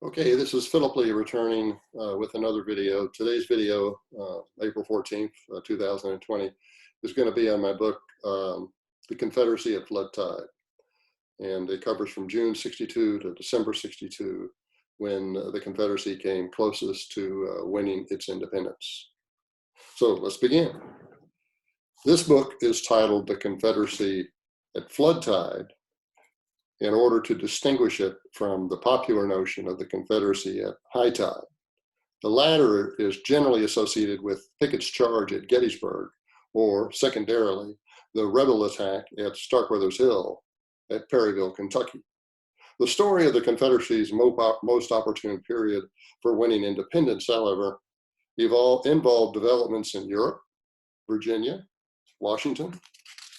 Okay, this is Philip Lee returning with another video. Today's video, April 14th, 2020, is going to be on my book, The Confederacy at Flood Tide. And it covers from June 62 to December 62, when the Confederacy came closest to winning its independence. So let's begin. This book is titled The Confederacy at Flood Tide, in order to distinguish it from the popular notion of the Confederacy at high tide. The latter is generally associated with Pickett's charge at Gettysburg, or secondarily, the rebel attack at Starkweather's Hill at Perryville, Kentucky. The story of the Confederacy's most opportune period for winning independence, however, involved developments in Europe, Virginia, Washington,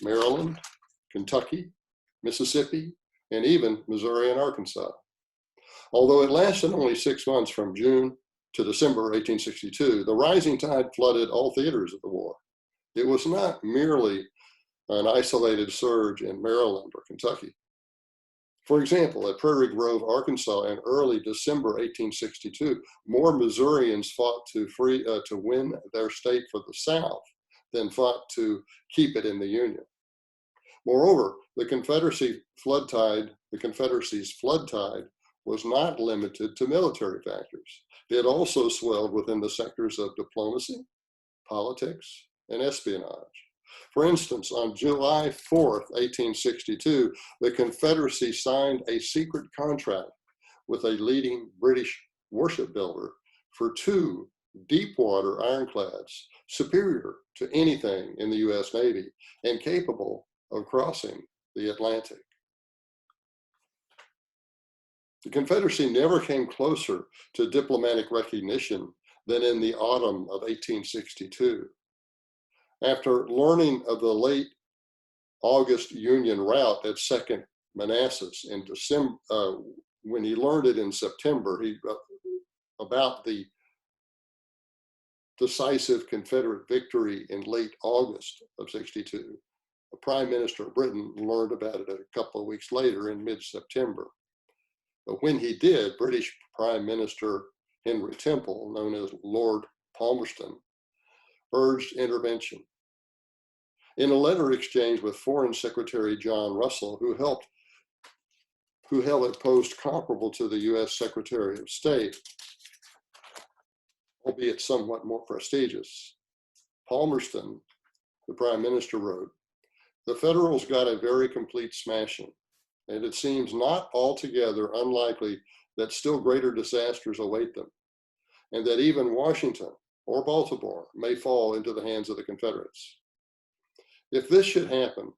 Maryland, Kentucky, Mississippi, and even Missouri and Arkansas. Although it lasted only 6 months from June to December 1862, the rising tide flooded all theaters of the war. It was not merely an isolated surge in Maryland or Kentucky. For example, at Prairie Grove, Arkansas in early December 1862, more Missourians fought to win their state for the South than fought to keep it in the Union. Moreover, the Confederacy's flood tide was not limited to military factors. It also swelled within the sectors of diplomacy, politics, and espionage. For instance, on July 4th, 1862, the Confederacy signed a secret contract with a leading British warship builder for 2 deep-water ironclads, superior to anything in the U.S. Navy and capable of crossing the Atlantic. The Confederacy never came closer to diplomatic recognition than in the autumn of 1862. After learning of the late August Union rout at Second Manassas in December, when he learned it in September, about the decisive Confederate victory in late August of 62. The Prime Minister of Britain learned about it a couple of weeks later in mid-September. But when he did, British Prime Minister Henry Temple, known as Lord Palmerston, urged intervention. In a letter exchanged with Foreign Secretary John Russell, who held a post comparable to the U.S. Secretary of State, albeit somewhat more prestigious, Palmerston, the Prime Minister, wrote, "The Federals got a very complete smashing, and it seems not altogether unlikely that still greater disasters await them, and that even Washington or Baltimore may fall into the hands of the Confederates. If this should happen,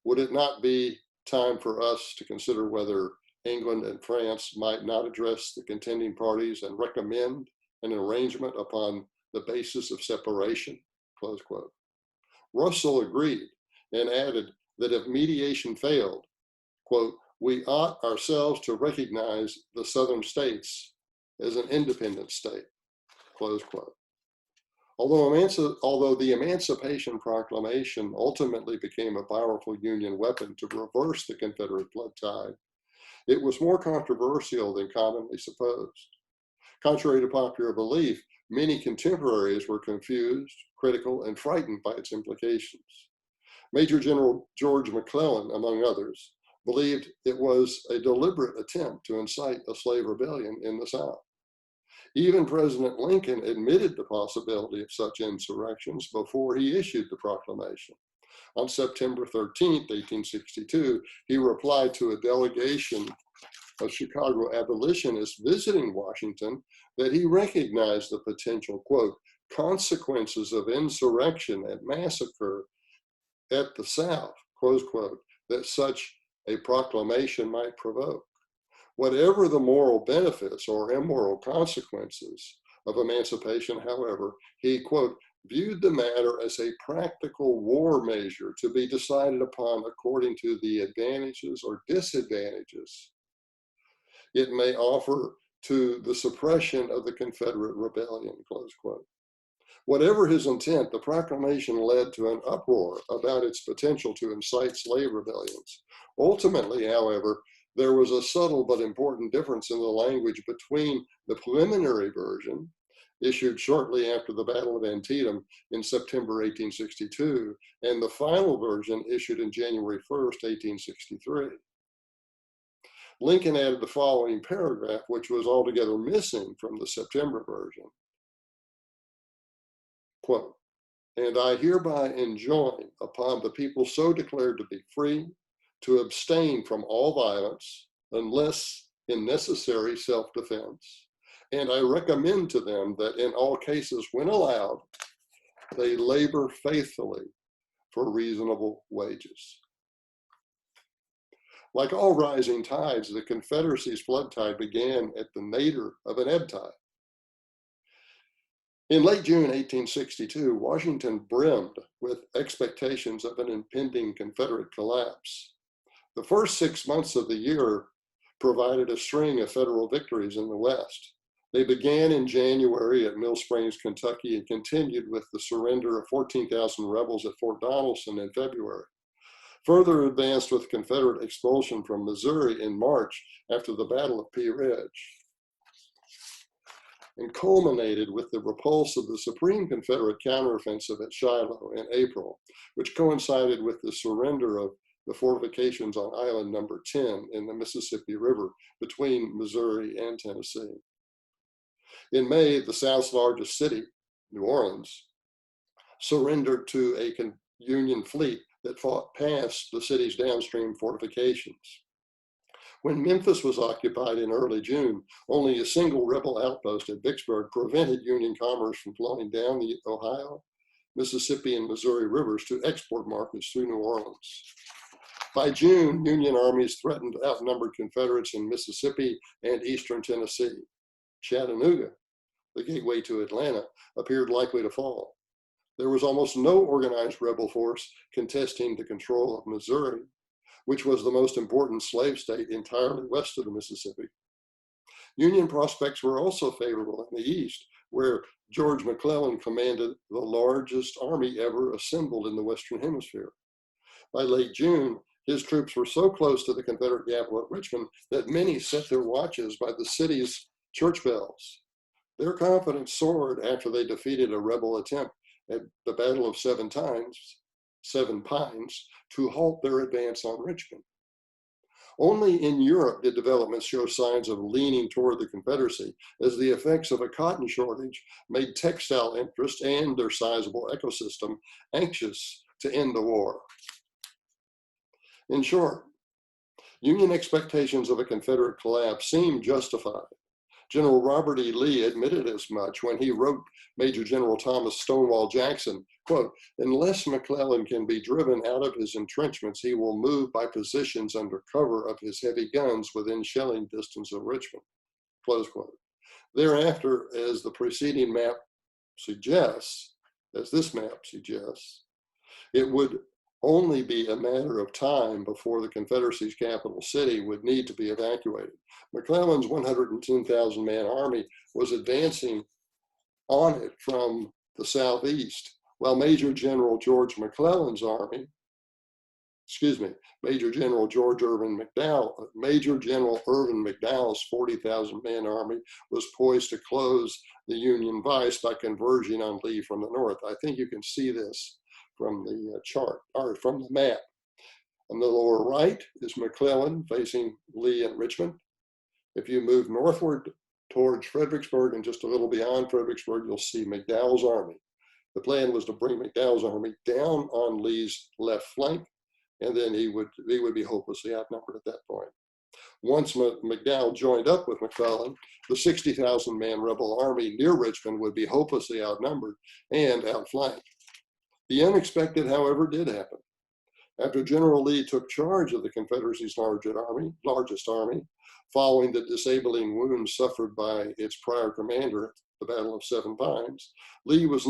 would it not be time for us to consider whether England and France might not address the contending parties and recommend an arrangement upon the basis of separation?" Close quote. Russell agreed and added that if mediation failed, quote, "we ought ourselves to recognize the Southern states as an independent state," close quote. Although the Emancipation Proclamation ultimately became a powerful Union weapon to reverse the Confederate flood tide, it was more controversial than commonly supposed. Contrary to popular belief, many contemporaries were confused, critical, and frightened by its implications. Major General George McClellan, among others, believed it was a deliberate attempt to incite a slave rebellion in the South. Even President Lincoln admitted the possibility of such insurrections before he issued the proclamation. On September 13th, 1862, he replied to a delegation of Chicago abolitionists visiting Washington that he recognized the potential, quote, "consequences of insurrection and massacre at the South," close quote, that such a proclamation might provoke. Whatever the moral benefits or immoral consequences of emancipation, however, he, quote, "viewed the matter as a practical war measure to be decided upon according to the advantages or disadvantages it may offer to the suppression of the Confederate rebellion," close quote. Whatever his intent, the proclamation led to an uproar about its potential to incite slave rebellions. Ultimately, however, There was a subtle but important difference in the language between the preliminary version, issued shortly after the Battle of Antietam in September 1862, and the final version issued in January 1st, 1863. Lincoln added the following paragraph, which was altogether missing from the September version. Quote, "And I hereby enjoin upon the people so declared to be free to abstain from all violence, unless in necessary self-defense. And I recommend to them that in all cases, when allowed, they labor faithfully for reasonable wages." Like all rising tides, the Confederacy's flood tide began at the nadir of an ebb tide. In late June 1862, Washington brimmed with expectations of an impending Confederate collapse. The first 6 months of the year provided a string of federal victories in the West. They began in January at Mill Springs, Kentucky, and continued with the surrender of 14,000 rebels at Fort Donelson in February. Further advanced with Confederate expulsion from Missouri in March after the Battle of Pea Ridge, and culminated with the repulse of the Supreme Confederate counteroffensive at Shiloh in April, which coincided with the surrender of the fortifications on Island Number 10 in the Mississippi River between Missouri and Tennessee. In May, the South's largest city, New Orleans, surrendered to a Union fleet that fought past the city's downstream fortifications. When Memphis was occupied in early June, only a single rebel outpost at Vicksburg prevented Union commerce from flowing down the Ohio, Mississippi, and Missouri rivers to export markets through New Orleans. By June, Union armies threatened outnumbered Confederates in Mississippi and eastern Tennessee. Chattanooga, the gateway to Atlanta, appeared likely to fall. There was almost no organized rebel force contesting the control of Missouri, which was the most important slave state entirely west of the Mississippi. Union prospects were also favorable in the east, where George McClellan commanded the largest army ever assembled in the Western Hemisphere. By late June, his troops were so close to the Confederate capital at Richmond that many set their watches by the city's church bells. Their confidence soared after they defeated a rebel attempt at the Battle of Seven Pines, to halt their advance on Richmond. Only in Europe did developments show signs of leaning toward the Confederacy, as the effects of a cotton shortage made textile interests and their sizable ecosystem anxious to end the war. In short, Union expectations of a Confederate collapse seemed justified. General Robert E. Lee admitted as much when he wrote Major General Thomas Stonewall Jackson, quote, "Unless McClellan can be driven out of his entrenchments, he will move by positions under cover of his heavy guns within shelling distance of Richmond," close quote. Thereafter, as the preceding map suggests, it would only be a matter of time before the Confederacy's capital city would need to be evacuated. McClellan's 110,000-man army was advancing on it from the southeast, while Major General Irvin McDowell's 40,000-man army was poised to close the Union vice by converging on Lee from the north. I think you can see this from the chart, or from the map. On the lower right is McClellan facing Lee and Richmond. If you move northward towards Fredericksburg and just a little beyond Fredericksburg, you'll see McDowell's army. The plan was to bring McDowell's army down on Lee's left flank, and then he would be hopelessly outnumbered at that point. Once McDowell joined up with McClellan, the 60,000-man rebel army near Richmond would be hopelessly outnumbered and outflanked. The unexpected, however, did happen. After General Lee took charge of the Confederacy's largest army, following the disabling wounds suffered by its prior commander at the Battle of Seven Pines, Lee was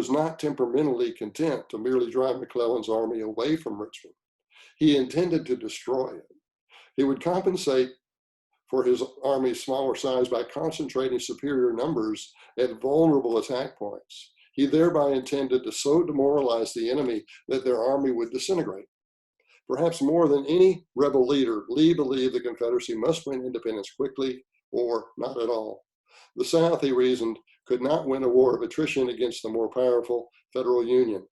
not temperamentally content to merely drive McClellan's army away from Richmond. He intended to destroy it. He would compensate for his army's smaller size by concentrating superior numbers at vulnerable attack points. He thereby intended to so demoralize the enemy that their army would disintegrate. Perhaps more than any rebel leader, Lee believed the Confederacy must win independence quickly or not at all. The South, he reasoned, could not win a war of attrition against the more powerful federal Union.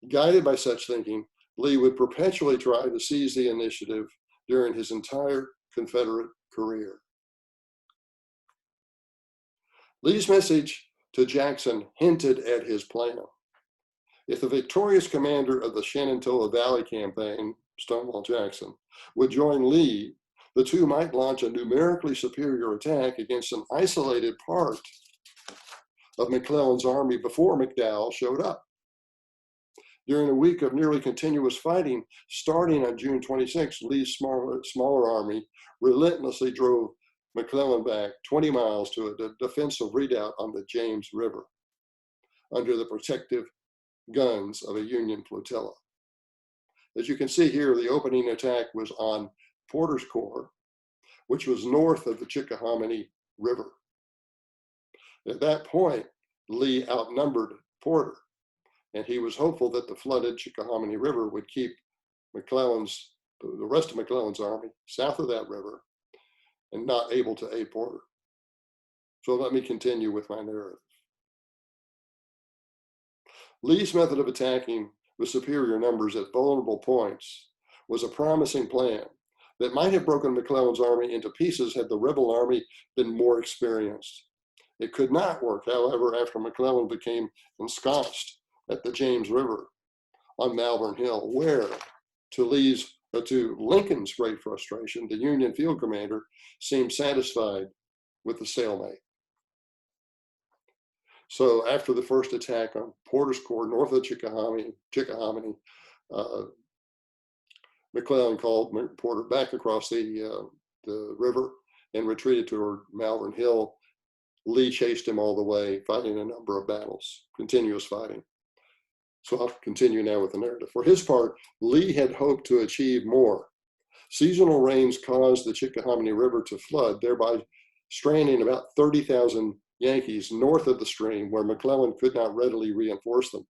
Guided by such thinking, Lee would perpetually try to seize the initiative during his entire Confederate career. Lee's message to Jackson hinted at his plan. If the victorious commander of the Shenandoah Valley campaign, Stonewall Jackson, would join Lee, the two might launch a numerically superior attack against an isolated part of McClellan's army before McDowell showed up. During a week of nearly continuous fighting, starting on June 26, Lee's smaller army relentlessly drove McClellan back 20 miles to a defensive redoubt on the James River under the protective guns of a Union flotilla. As you can see here, the opening attack was on Porter's Corps, which was north of the Chickahominy River. At that point, Lee outnumbered Porter, and he was hopeful that the flooded Chickahominy River would keep the rest of McClellan's army south of that river and not able to aid Porter. So let me continue with my narrative. Lee's method of attacking with superior numbers at vulnerable points was a promising plan that might have broken McClellan's army into pieces had the rebel army been more experienced. It could not work, however, after McClellan became ensconced at the James River on Malvern Hill, where, to Lincoln's great frustration, the Union field commander seemed satisfied with the stalemate. So after the first attack on Porter's Corps north of Chickahominy, McClellan called Porter back across the river and retreated toward Malvern Hill. Lee chased him all the way, fighting a number of battles, continuous fighting. So I'll continue now with the narrative. For his part, Lee had hoped to achieve more. Seasonal rains caused the Chickahominy River to flood, thereby stranding about 30,000 Yankees north of the stream where McClellan could not readily reinforce them.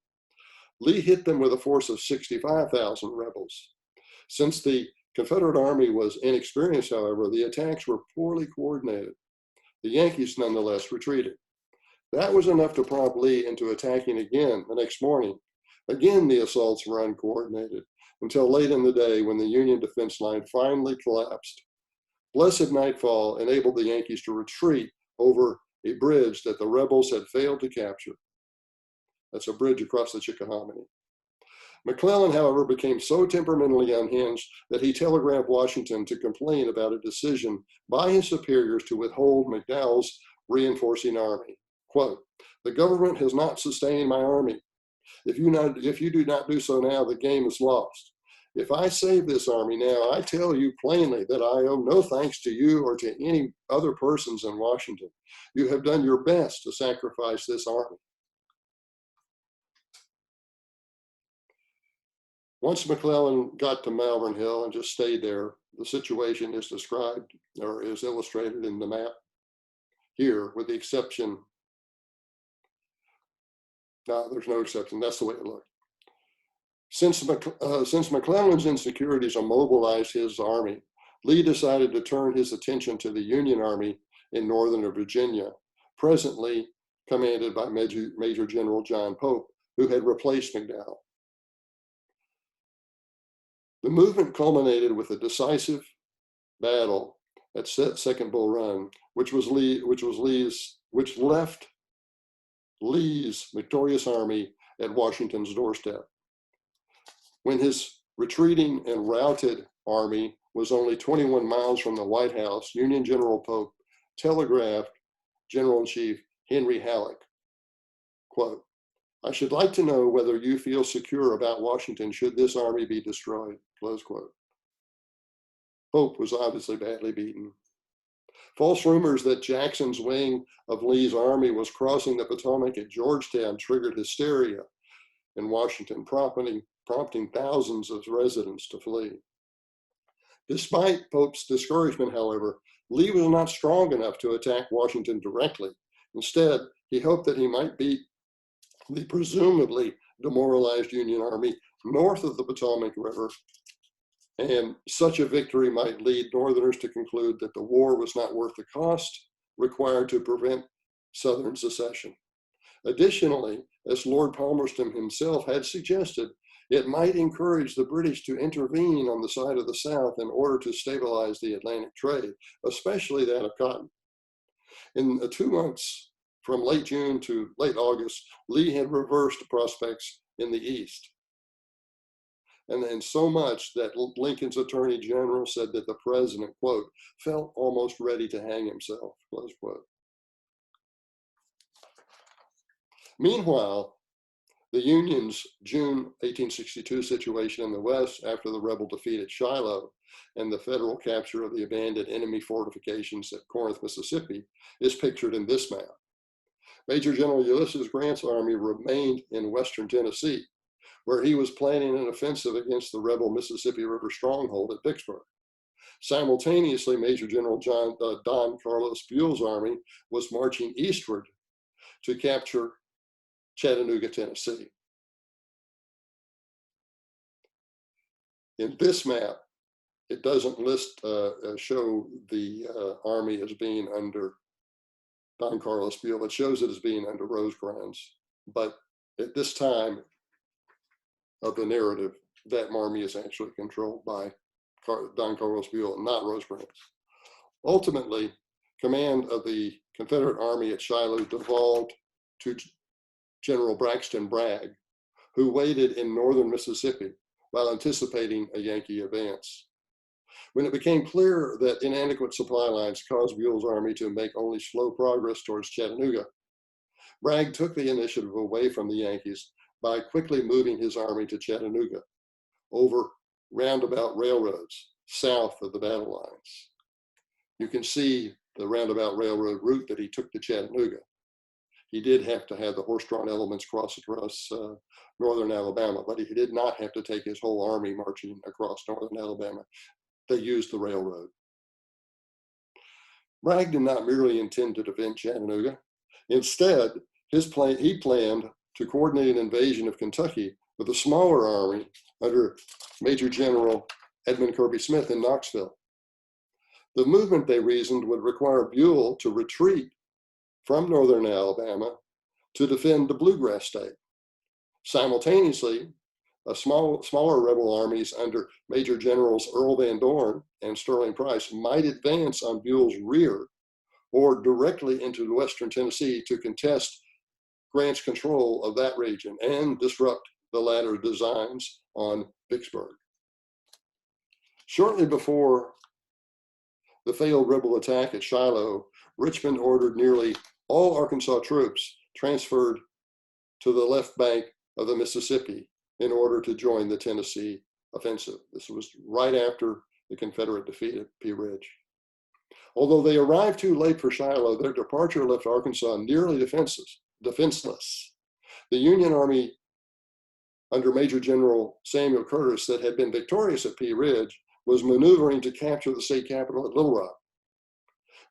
Lee hit them with a force of 65,000 rebels. Since the Confederate army was inexperienced, however, the attacks were poorly coordinated. The Yankees nonetheless retreated. That was enough to prompt Lee into attacking again the next morning. Again, the assaults were uncoordinated until late in the day when the Union defense line finally collapsed. Blessed nightfall enabled the Yankees to retreat over a bridge that the rebels had failed to capture. That's a bridge across the Chickahominy. McClellan, however, became so temperamentally unhinged that he telegraphed Washington to complain about a decision by his superiors to withhold McDowell's reinforcing army. Quote, "The government has not sustained my army. If you do not do so now, the game is lost. If I save this army now, I tell you plainly that I owe no thanks to you or to any other persons in Washington. You have done your best to sacrifice this army." Once McClellan got to Malvern Hill and just stayed there, the situation is described or is illustrated in the map here, with the exception, no, there's no exception, that's the way it looked. Since McClellan's insecurities immobilized his army, Lee decided to turn his attention to the Union Army in northern Virginia, presently commanded by Major General John Pope, who had replaced McDowell. The movement culminated with a decisive battle at Second Bull Run, which left Lee's victorious army at Washington's doorstep. When his retreating and routed army was only 21 miles from the White House, Union General Pope telegraphed General-in-Chief Henry Halleck, quote, "I should like to know whether you feel secure about Washington should this army be destroyed," close quote. Pope was obviously badly beaten. False rumors that Jackson's wing of Lee's army was crossing the Potomac at Georgetown triggered hysteria in Washington, prompting thousands of residents to flee. Despite Pope's discouragement, however, Lee was not strong enough to attack Washington directly. Instead, he hoped that he might beat the presumably demoralized Union army north of the Potomac River And such a victory might lead Northerners to conclude that the war was not worth the cost required to prevent Southern secession. Additionally, as Lord Palmerston himself had suggested, it might encourage the British to intervene on the side of the South in order to stabilize the Atlantic trade, especially that of cotton. In the 2 months from late June to late August, Lee had reversed prospects in the East. And so much that Lincoln's Attorney General said that the president, quote, felt almost ready to hang himself, close quote. Meanwhile, the Union's June 1862 situation in the West after the rebel defeat at Shiloh and the federal capture of the abandoned enemy fortifications at Corinth, Mississippi, is pictured in this map. Major General Ulysses Grant's army remained in western Tennessee, where he was planning an offensive against the rebel Mississippi River stronghold at Vicksburg. Simultaneously, Major General Don Carlos Buell's army was marching eastward to capture Chattanooga, Tennessee. In this map, it doesn't show the army as being under Don Carlos Buell. It shows it as being under Rosecrans. But at this time of the narrative, that army is actually controlled by Don Carlos Buell, not Rosecrans. Ultimately, command of the Confederate army at Shiloh devolved to General Braxton Bragg, who waited in northern Mississippi while anticipating a Yankee advance. When it became clear that inadequate supply lines caused Buell's army to make only slow progress towards Chattanooga, Bragg took the initiative away from the Yankees by quickly moving his army to Chattanooga over roundabout railroads south of the battle lines. You can see the roundabout railroad route that he took to Chattanooga. He did have to have the horse-drawn elements cross across northern Alabama, but he did not have to take his whole army marching across northern Alabama. They used the railroad. Bragg did not merely intend to defend Chattanooga. Instead, he planned to coordinate an invasion of Kentucky with a smaller army under Major General Edmund Kirby Smith in Knoxville. The movement, they reasoned, would require Buell to retreat from northern Alabama to defend the Bluegrass State. Simultaneously, smaller rebel armies under Major Generals Earl Van Dorn and Sterling Price might advance on Buell's rear or directly into western Tennessee to contest Grant's control of that region and disrupt the latter's designs on Vicksburg. Shortly before the failed rebel attack at Shiloh, Richmond ordered nearly all Arkansas troops transferred to the left bank of the Mississippi in order to join the Tennessee offensive. This was right after the Confederate defeat at Pea Ridge. Although they arrived too late for Shiloh, their departure left Arkansas nearly defenseless. The Union Army under Major General Samuel Curtis that had been victorious at Pea Ridge was maneuvering to capture the state capital at Little Rock.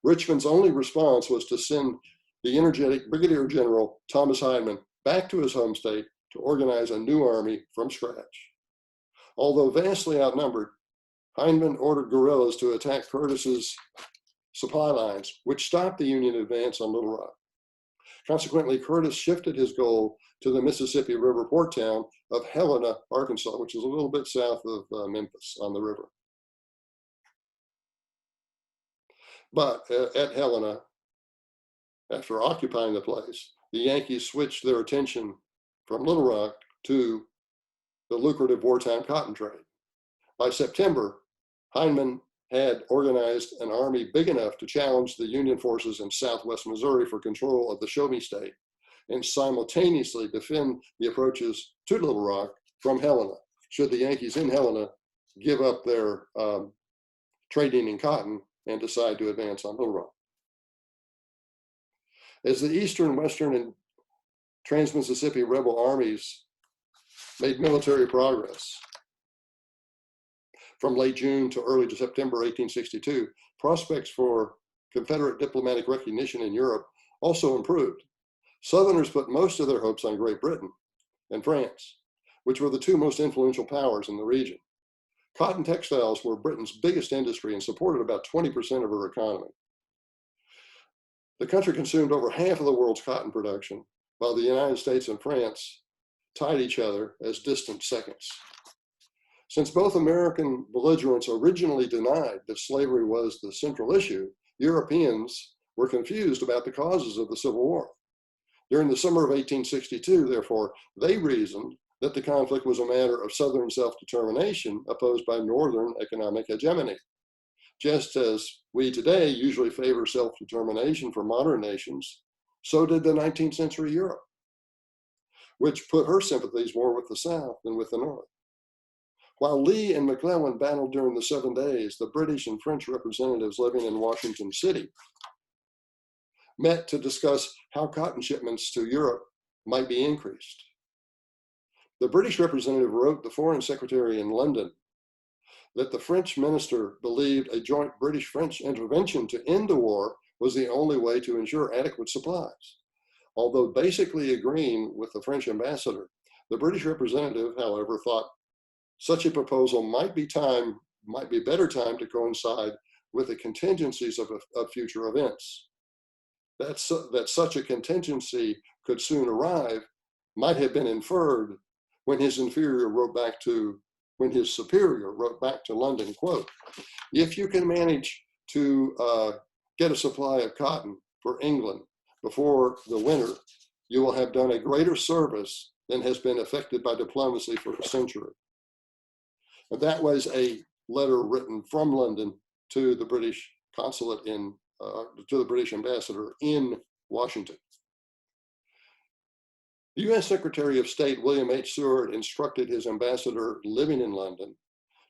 Richmond's only response was to send the energetic Brigadier General Thomas Hindman back to his home state to organize a new army from scratch. Although vastly outnumbered, Hindman ordered guerrillas to attack Curtis's supply lines, which stopped the Union advance on Little Rock. Consequently, Curtis shifted his goal to the Mississippi River port town of Helena, Arkansas, which is a little bit south of Memphis on the river. But at Helena, after occupying the place, the Yankees switched their attention from Little Rock to the lucrative wartime cotton trade. By September, Hindman had organized an army big enough to challenge the Union forces in southwest Missouri for control of the Show Me State and simultaneously defend the approaches to Little Rock from Helena, should the Yankees in Helena give up their trading in cotton and decide to advance on Little Rock. As the Eastern, Western, and Trans-Mississippi rebel armies made military progress from late June to early September 1862, prospects for Confederate diplomatic recognition in Europe also improved. Southerners put most of their hopes on Great Britain and France, which were the two most influential powers in the region. Cotton textiles were Britain's biggest industry and supported about 20% of her economy. The country consumed over half of the world's cotton production, while the United States and France tied each other as distant seconds. Since both American belligerents originally denied that slavery was the central issue, Europeans were confused about the causes of the Civil War. During the summer of 1862, therefore, they reasoned that the conflict was a matter of Southern self-determination opposed by Northern economic hegemony. Just as we today usually favor self-determination for modern nations, so did the 19th century Europe, which put her sympathies more with the South than with the North. While Lee and McClellan battled during the 7 days, the British and French representatives living in Washington City met to discuss how cotton shipments to Europe might be increased. The British representative wrote the Foreign Secretary in London that the French minister believed a joint British-French intervention to end the war was the only way to ensure adequate supplies. Although basically agreeing with the French ambassador, the British representative, however, thought such a proposal might be better timed to coincide with the contingencies of future events. That such a contingency could soon arrive might have been inferred when his superior wrote back to London, quote, "If you can manage to get a supply of cotton for England before the winter, you will have done a greater service than has been effected by diplomacy for a century." And that was a letter written from London to the British consulate to the British ambassador in Washington. The U.S. Secretary of State William H. Seward instructed his ambassador living in London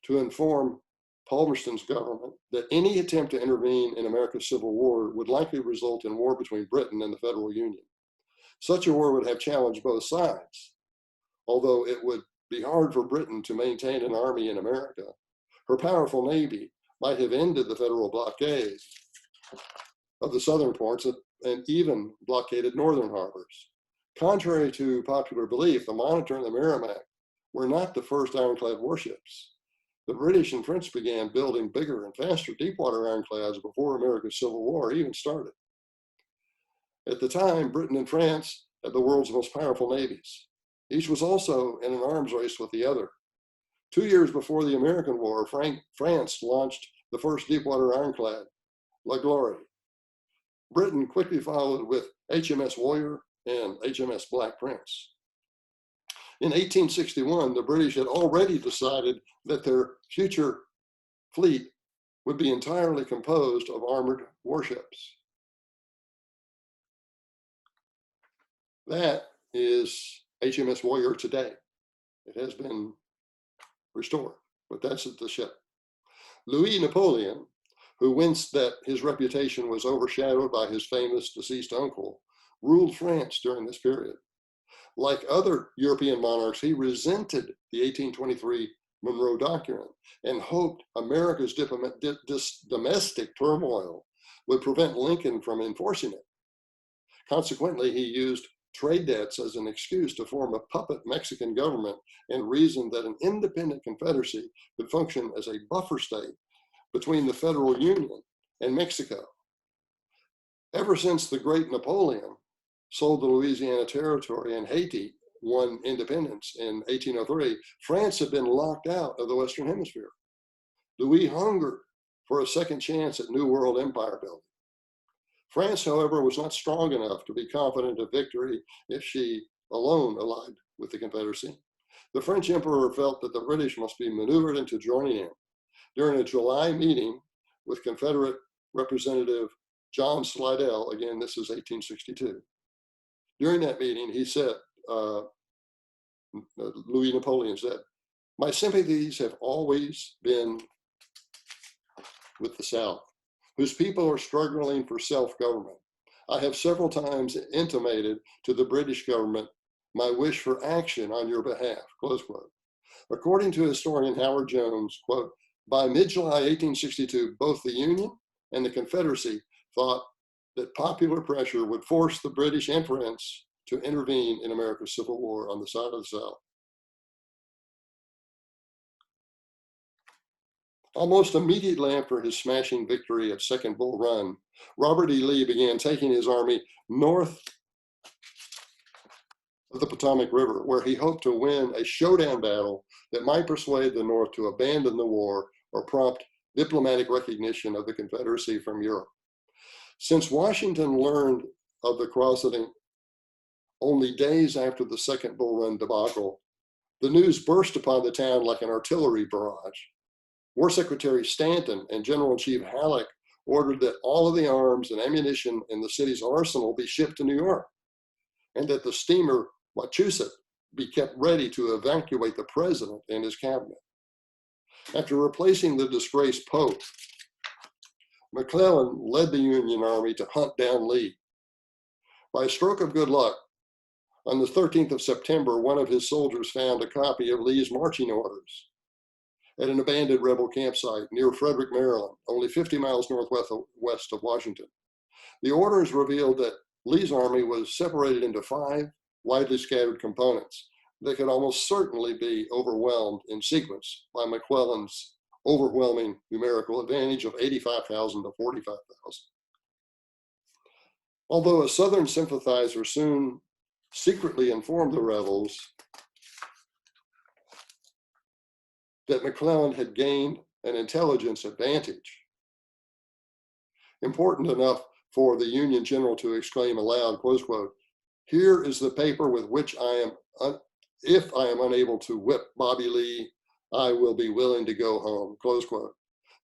to inform Palmerston's government that any attempt to intervene in America's Civil War would likely result in war between Britain and the Federal Union. Such a war would have challenged both sides. Although it would be hard for Britain to maintain an army in America, her powerful navy might have ended the Federal blockade of the southern ports and even blockaded northern harbors. Contrary to popular belief, the Monitor and the Merrimac were not the first ironclad warships. The British and French began building bigger and faster deepwater ironclads before America's Civil War even started. At the time, Britain and France had the world's most powerful navies. Each was also in an arms race with the other. 2 years before the American War, France launched the first deepwater ironclad, La Gloire. Britain quickly followed with HMS Warrior and HMS Black Prince. In 1861, the British had already decided that their future fleet would be entirely composed of armored warships. That is HMS Warrior today. It has been restored, but that's the ship. Louis Napoleon, who winced that his reputation was overshadowed by his famous deceased uncle, ruled France during this period. Like other European monarchs, he resented the 1823 Monroe Doctrine and hoped America's domestic turmoil would prevent Lincoln from enforcing it. Consequently, he used trade debts as an excuse to form a puppet Mexican government and reasoned that an independent Confederacy could function as a buffer state between the Federal Union and Mexico. Ever since the great Napoleon sold the Louisiana Territory and Haiti won independence in 1803, France had been locked out of the Western Hemisphere. Louis hungered for a second chance at New World empire building. France, however, was not strong enough to be confident of victory if she alone allied with the Confederacy. The French emperor felt that the British must be maneuvered into joining him. During a July meeting with Confederate Representative John Slidell, again, this is 1862. During that meeting, he said, Louis Napoleon said, "My sympathies have always been with the South, whose people are struggling for self-government. I have several times intimated to the British government my wish for action on your behalf," close quote. According to historian Howard Jones, quote, "By mid-July 1862, both the Union and the Confederacy thought that popular pressure would force the British and France to intervene in America's Civil War on the side of the South." Almost immediately after his smashing victory at Second Bull Run, Robert E. Lee began taking his army north of the Potomac River, where he hoped to win a showdown battle that might persuade the North to abandon the war or prompt diplomatic recognition of the Confederacy from Europe. Since Washington learned of the crossing only days after the Second Bull Run debacle, the news burst upon the town like an artillery barrage. War Secretary Stanton and General-in-Chief Halleck ordered that all of the arms and ammunition in the city's arsenal be shipped to New York, and that the steamer Wachusett be kept ready to evacuate the president and his cabinet. After replacing the disgraced Pope, McClellan led the Union Army to hunt down Lee. By a stroke of good luck, on the 13th of September, one of his soldiers found a copy of Lee's marching orders at an abandoned rebel campsite near Frederick, Maryland, only 50 miles northwest of Washington. The orders revealed that Lee's army was separated into 5 widely scattered components that could almost certainly be overwhelmed in sequence by McClellan's overwhelming numerical advantage of 85,000 to 45,000. Although a Southern sympathizer soon secretly informed the rebels that McClellan had gained an intelligence advantage, important enough for the Union general to exclaim aloud, close quote, "Here is the paper with which if I am unable to whip Bobby Lee, I will be willing to go home," close quote.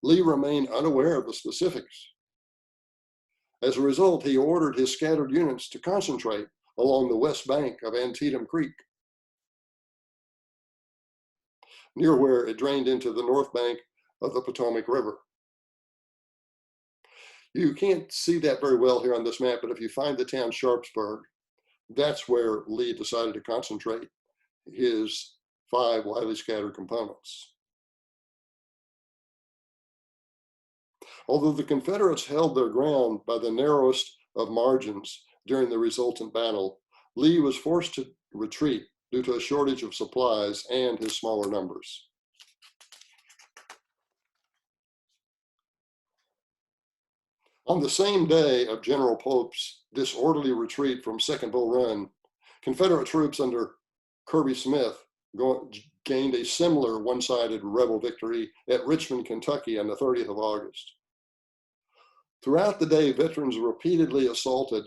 Lee remained unaware of the specifics. As a result, he ordered his scattered units to concentrate along the west bank of Antietam Creek, near where it drained into the north bank of the Potomac River. You can't see that very well here on this map, but if you find the town Sharpsburg, that's where Lee decided to concentrate his 5 widely scattered components. Although the Confederates held their ground by the narrowest of margins during the resultant battle, Lee was forced to retreat due to a shortage of supplies and his smaller numbers. On the same day of General Pope's disorderly retreat from Second Bull Run, Confederate troops under Kirby Smith gained a similar one-sided rebel victory at Richmond, Kentucky on the 30th of August. Throughout the day, veterans repeatedly assaulted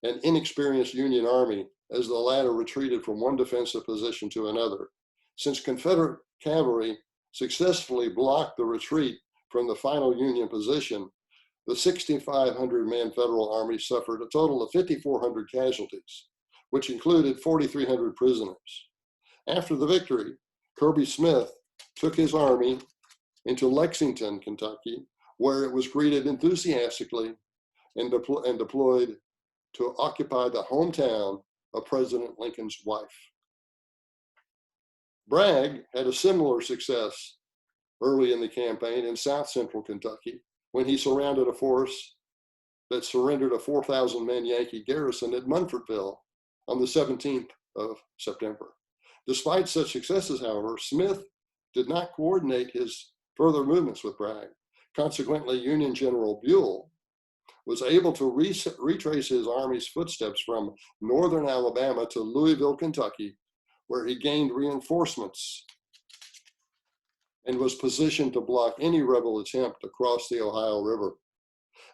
an inexperienced Union army as the latter retreated from one defensive position to another. Since Confederate cavalry successfully blocked the retreat from the final Union position, the 6,500-man Federal Army suffered a total of 5,400 casualties, which included 4,300 prisoners. After the victory, Kirby Smith took his army into Lexington, Kentucky, where it was greeted enthusiastically and deployed to occupy the hometown of President Lincoln's wife. Bragg had a similar success early in the campaign in South Central Kentucky when he surrounded a force that surrendered a 4,000-man Yankee garrison at Munfordville on the 17th of September. Despite such successes, however, Smith did not coordinate his further movements with Bragg. Consequently, Union General Buell was able to retrace his army's footsteps from northern Alabama to Louisville, Kentucky, where he gained reinforcements and was positioned to block any rebel attempt to cross the Ohio River.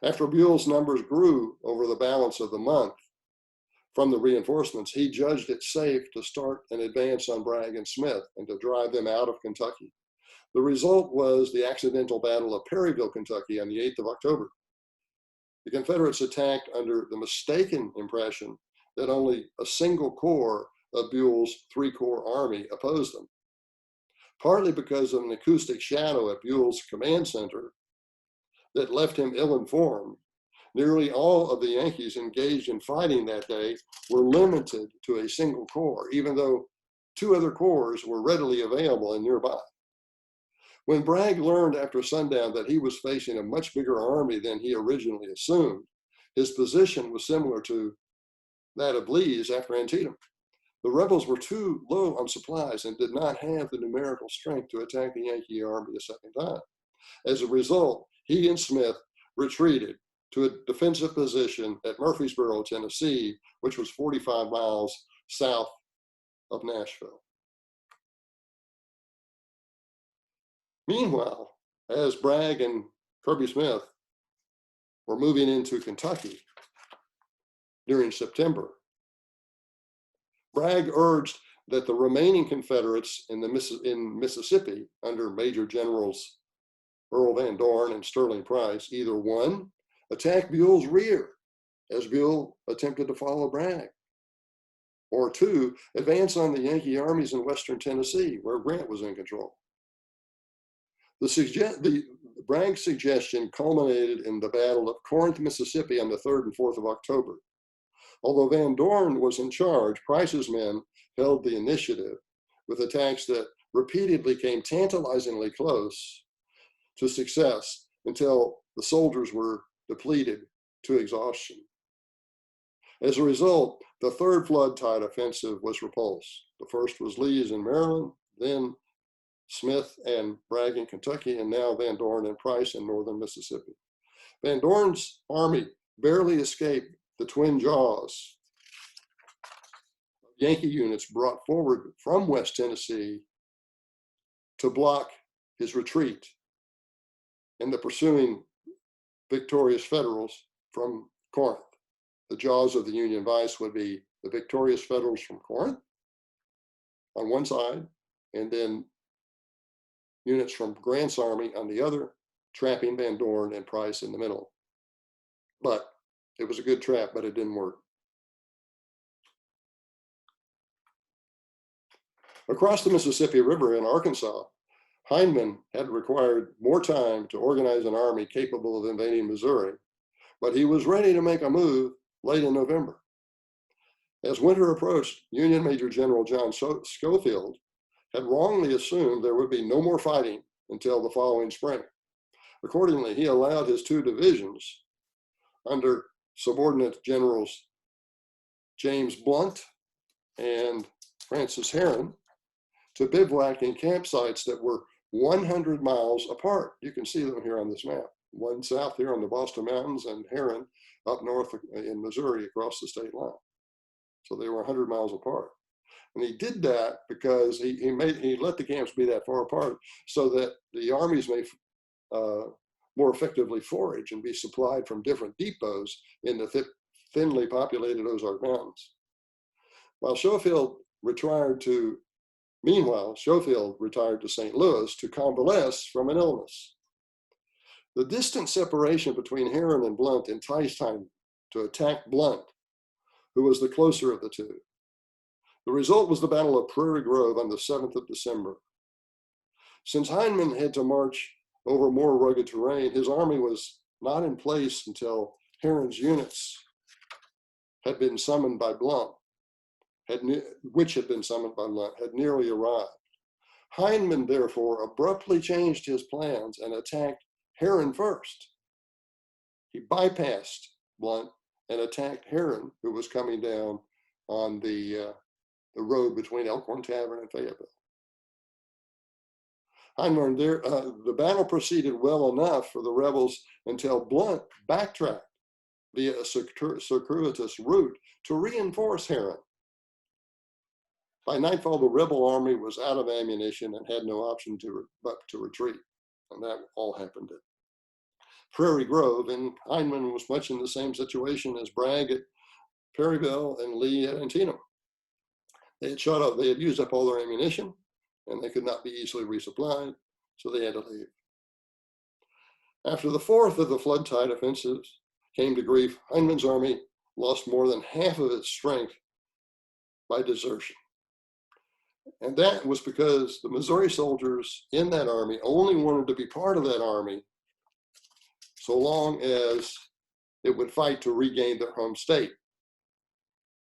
After Buell's numbers grew over the balance of the month from the reinforcements, he judged it safe to start an advance on Bragg and Smith and to drive them out of Kentucky. The result was the accidental Battle of Perryville, Kentucky on the 8th of October. The Confederates attacked under the mistaken impression that only a single corps of Buell's 3-corps army opposed them. Partly because of an acoustic shadow at Buell's command center that left him ill-informed, nearly all of the Yankees engaged in fighting that day were limited to a single corps, even though 2 other corps were readily available and nearby. When Bragg learned after sundown that he was facing a much bigger army than he originally assumed, his position was similar to that of Lee's after Antietam. The rebels were too low on supplies and did not have the numerical strength to attack the Yankee army a second time. As a result, he and Smith retreated to a defensive position at Murfreesboro, Tennessee, which was 45 miles south of Nashville. Meanwhile, as Bragg and Kirby Smith were moving into Kentucky during September, Bragg urged that the remaining Confederates in Mississippi under Major Generals Earl Van Dorn and Sterling Price either one, attack Buell's rear as Buell attempted to follow Bragg, or two, advance on the Yankee armies in western Tennessee where Grant was in control. Bragg's suggestion culminated in the Battle of Corinth, Mississippi on the 3rd and 4th of October. Although Van Dorn was in charge, Price's men held the initiative with attacks that repeatedly came tantalizingly close to success until the soldiers were depleted to exhaustion. As a result, the third flood tide offensive was repulsed. The first was Lee's in Maryland, then Smith and Bragg in Kentucky, and now Van Dorn and Price in northern Mississippi. Van Dorn's army barely escaped the twin jaws of Yankee units brought forward from West Tennessee to block his retreat and the pursuing victorious Federals from Corinth. The jaws of the Union vice would be the victorious Federals from Corinth on one side, and then units from Grant's army on the other, trapping Van Dorn and Price in the middle. But it was a good trap, but it didn't work. Across the Mississippi River in Arkansas, Hindman had required more time to organize an army capable of invading Missouri, but he was ready to make a move late in November. As winter approached, Union Major General John Schofield had wrongly assumed there would be no more fighting until the following spring. Accordingly, he allowed his two divisions under subordinate generals James Blunt and Francis Herron to bivouac in campsites that were 100 miles apart. You can see them here on this map. One south here on the Boston Mountains and Herron up north in Missouri across the state line. So they were 100 miles apart. And he did that because he let the camps be that far apart so that the armies may more effectively forage and be supplied from different depots in the thinly populated Ozark Mountains. Meanwhile, Schofield retired to St. Louis to convalesce from an illness. The distant separation between Herron and Blunt enticed Hindman to attack Blunt, who was the closer of the two. The result was the Battle of Prairie Grove on the 7th of December. Since Hindman had to march over more rugged terrain, his army was not in place until Herron's units had been summoned by Blunt, had nearly arrived. Hindman, therefore, abruptly changed his plans and attacked Herron first. He bypassed Blunt and attacked Herron, who was coming down on the road between Elkhorn Tavern and Fayetteville. Hindman, the battle proceeded well enough for the rebels until Blunt backtracked via a circuitous route to reinforce Herron. By nightfall, the rebel army was out of ammunition and had no option but to retreat, and that all happened at Prairie Grove, and Hindman was much in the same situation as Bragg at Perryville and Lee at Antietam. They had used up all their ammunition, and they could not be easily resupplied, so they had to leave. After the fourth of the flood tide offensives came to grief, Hindman's army lost more than half of its strength by desertion. And that was because the Missouri soldiers in that army only wanted to be part of that army so long as it would fight to regain their home state.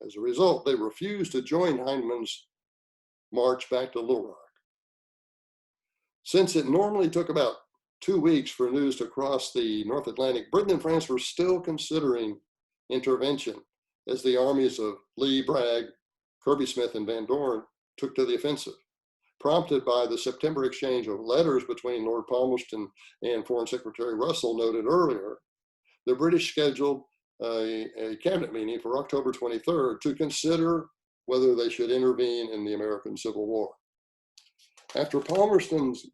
As a result, they refused to join Hindman's march back to Little Rock. Since it normally took about 2 weeks for news to cross the North Atlantic, Britain and France were still considering intervention as the armies of Lee, Bragg, Kirby, Smith, and Van Dorn took to the offensive, prompted by the September exchange of letters between Lord Palmerston and Foreign Secretary Russell noted earlier. The British scheduled a cabinet meeting for October 23rd to consider whether they should intervene in the American Civil War. After Palmerston's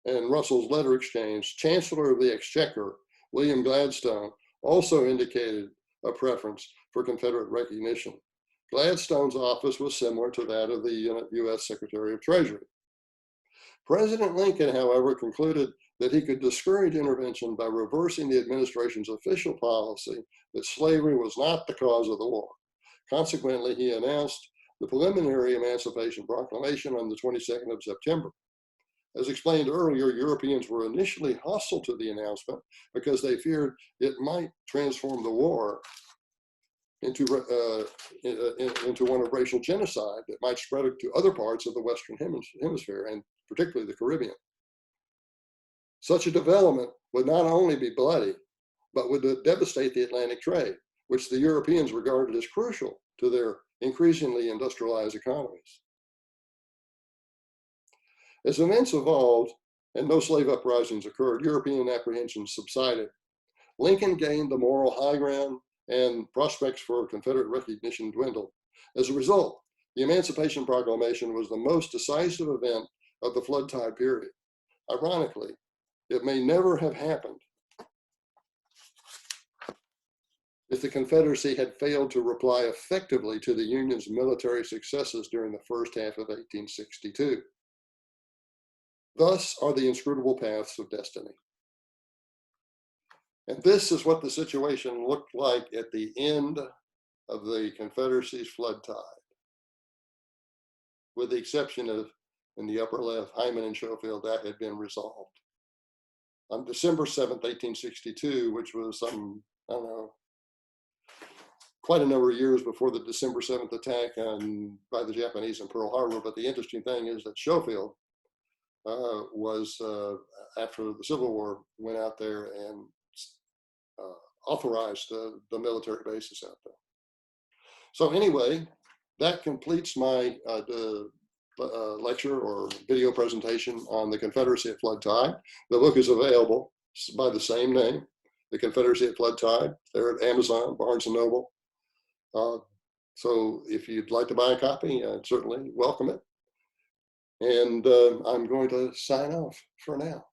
and Russell's letter exchange, Chancellor of the Exchequer, William Gladstone, also indicated a preference for Confederate recognition. Gladstone's office was similar to that of the U.S. Secretary of Treasury. President Lincoln, however, concluded that he could discourage intervention by reversing the administration's official policy that slavery was not the cause of the war. Consequently, he announced the preliminary Emancipation Proclamation on the 22nd of September. As explained earlier, Europeans were initially hostile to the announcement because they feared it might transform the war into one of racial genocide that might spread to other parts of the Western Hemisphere, and particularly the Caribbean. Such a development would not only be bloody, but would devastate the Atlantic trade, which the Europeans regarded as crucial to their increasingly industrialized economies. As events evolved and no slave uprisings occurred, European apprehensions subsided. Lincoln gained the moral high ground and prospects for Confederate recognition dwindled. As a result, the Emancipation Proclamation was the most decisive event of the flood tide period. Ironically, it may never have happened if the Confederacy had failed to reply effectively to the Union's military successes during the first half of 1862. Thus are the inscrutable paths of destiny. And this is what the situation looked like at the end of the Confederacy's flood tide, with the exception of, in the upper left, Hyman and Schofield, that had been resolved. On December 7th, 1862, which was quite a number of years before the December 7th attack by the Japanese in Pearl Harbor. But the interesting thing is that Schofield after the Civil War, went out there and authorized the military bases out there. So anyway, that completes my lecture or video presentation on the Confederacy at Flood Tide. The book is available by the same name, The Confederacy at Flood Tide. They're at Amazon, Barnes & Noble. So if you'd like to buy a copy, I'd certainly welcome it. And I'm going to sign off for now.